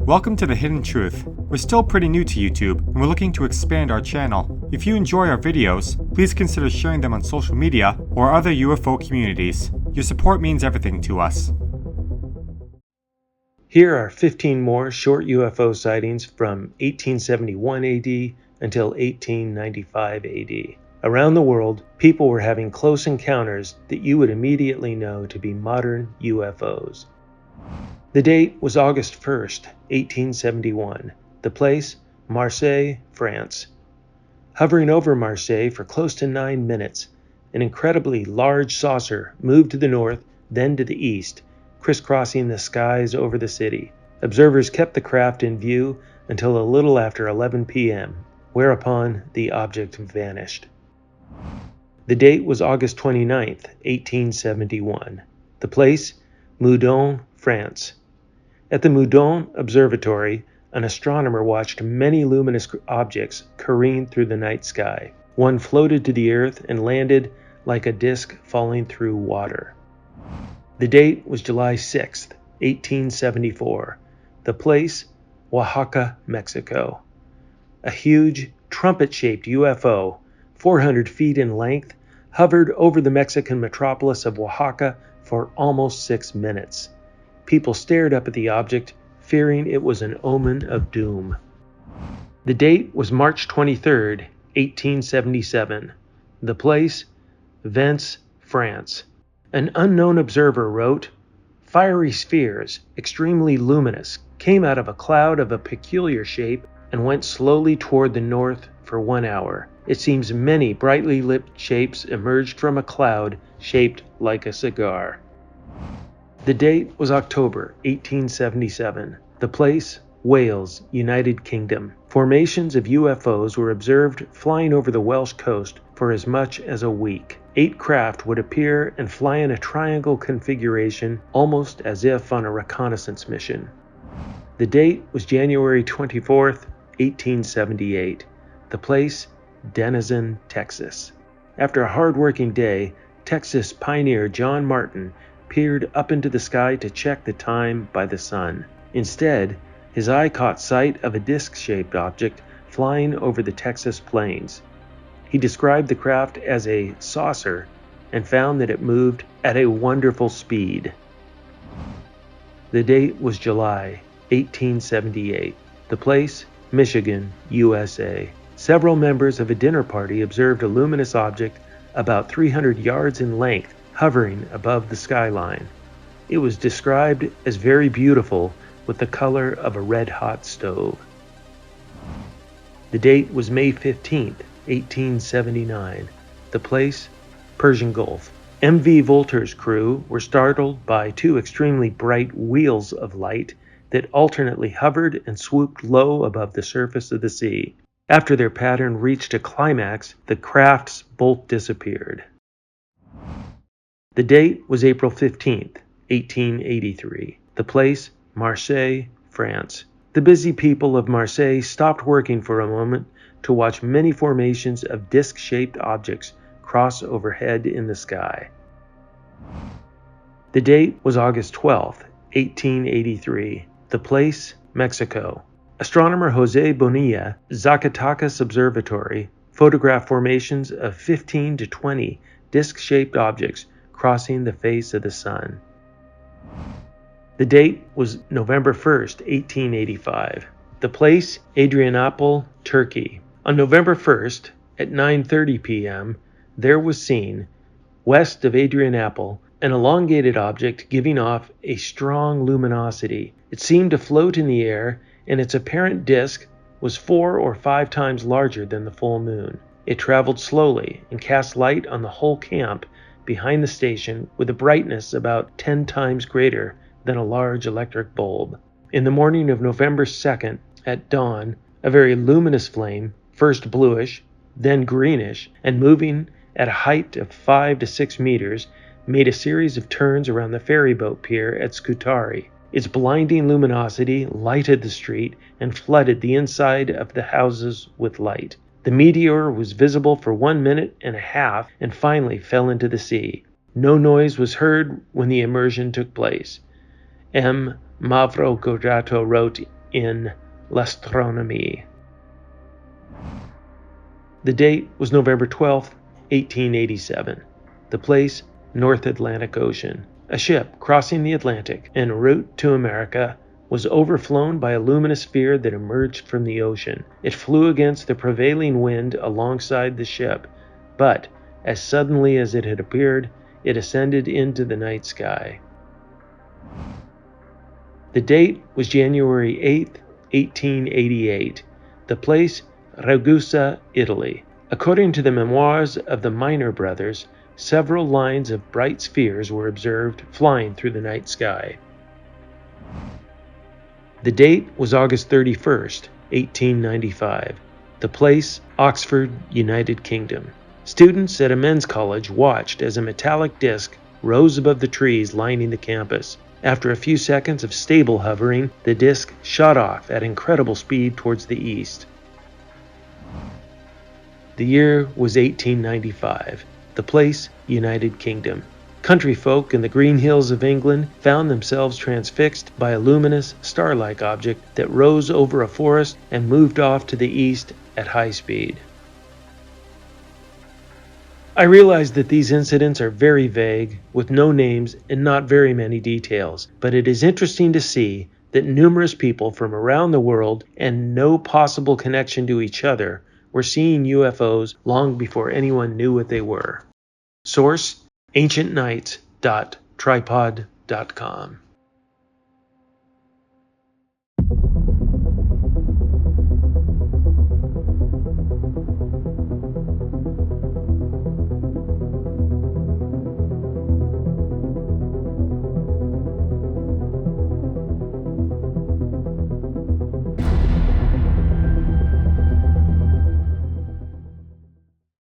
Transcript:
Welcome to The Hidden Truth. We're still pretty new to YouTube, and we're looking to expand our channel. If you enjoy our videos, please consider sharing them on social media or other UFO communities. Your support means everything to us. Here are 15 more short UFO sightings from 1871 AD until 1895 AD. Around the world, people were having close encounters that you would immediately know to be modern UFOs. The date was August 1st, 1871. The place, Marseille, France. Hovering over Marseille for close to 9 minutes, an incredibly large saucer moved to the north, then to the east, crisscrossing the skies over the city. Observers kept the craft in view until a little after 11 p.m., whereupon the object vanished. The date was August 29th, 1871. The place, Meudon, France. At the Meudon Observatory, an astronomer watched many luminous objects careen through the night sky. One floated to the earth and landed like a disk falling through water. The date was July 6th, 1874. The place, Oaxaca, Mexico. A huge, trumpet-shaped UFO, 400 feet in length, hovered over the Mexican metropolis of Oaxaca for almost 6 minutes. People stared up at the object, fearing it was an omen of doom. The date was March 23rd, 1877. The place, Vence, France. An unknown observer wrote, "Fiery spheres, extremely luminous, came out of a cloud of a peculiar shape and went slowly toward the north for 1 hour. It seems many brightly lit shapes emerged from a cloud shaped like a cigar." The date was October 1877. The place, Wales, United Kingdom. Formations of UFOs were observed flying over the Welsh coast for as much as a week. 8 craft would appear and fly in a triangle configuration, almost as if on a reconnaissance mission. The date was January 24th, 1878. The place, Denison, Texas. After a hard-working day, Texas pioneer John Martin peered up into the sky to check the time by the sun. Instead, his eye caught sight of a disc-shaped object flying over the Texas plains. He described the craft as a saucer and found that it moved at a wonderful speed. The date was July 1878. The place, Michigan, USA. Several members of a dinner party observed a luminous object about 300 yards in length hovering above the skyline. It was described as very beautiful with the color of a red-hot stove. The date was May 15th, 1879. The place, Persian Gulf. MV Volter's crew were startled by 2 extremely bright wheels of light that alternately hovered and swooped low above the surface of the sea. After their pattern reached a climax, the crafts both disappeared. The date was April 15th, 1883. The place, Marseille, France. The busy people of Marseille stopped working for a moment to watch many formations of disc-shaped objects cross overhead in the sky. The date was August 12th, 1883. The place, Mexico. Astronomer Jose Bonilla, Zacatecas Observatory, photographed formations of 15 to 20 disc-shaped objects crossing the face of the sun. The date was November 1st, 1885. The place, Adrianople, Turkey. On November 1st, at 9:30 p.m., there was seen, west of Adrianople, an elongated object giving off a strong luminosity. It seemed to float in the air, and its apparent disk was 4 or 5 times larger than the full moon. It traveled slowly and cast light on the whole camp behind the station with a brightness about 10 times greater than a large electric bulb. In the morning of November 2nd, at dawn, a very luminous flame, first bluish, then greenish, and moving at a height of 5 to 6 meters, made a series of turns around the ferryboat pier at Scutari. Its blinding luminosity lighted the street and flooded the inside of the houses with light. The meteor was visible for 1 minute and a half and finally fell into the sea. No noise was heard when the immersion took place. M. Mavrocordato wrote in l'astronomie. The date was November 12, 1887. The place, North Atlantic Ocean. A ship crossing the Atlantic en route to America was overflown by a luminous sphere that emerged from the ocean. It flew against the prevailing wind alongside the ship, but as suddenly as it had appeared, it ascended into the night sky. The date was January 8, 1888. The place, Ragusa, Italy. According to the memoirs of the Minor brothers, several lines of bright spheres were observed flying through the night sky. The date was August 31st, 1895. The place, Oxford, United Kingdom. Students at a men's college watched as a metallic disc rose above the trees lining the campus. After a few seconds of stable hovering, the disc shot off at incredible speed towards the east. The year was 1895. The place, United Kingdom. Country folk in the green hills of England found themselves transfixed by a luminous, star-like object that rose over a forest and moved off to the east at high speed. I realize that these incidents are very vague, with no names and not very many details, but it is interesting to see that numerous people from around the world and no possible connection to each other were seeing UFOs long before anyone knew what they were. Source: ancientnights.tripod.com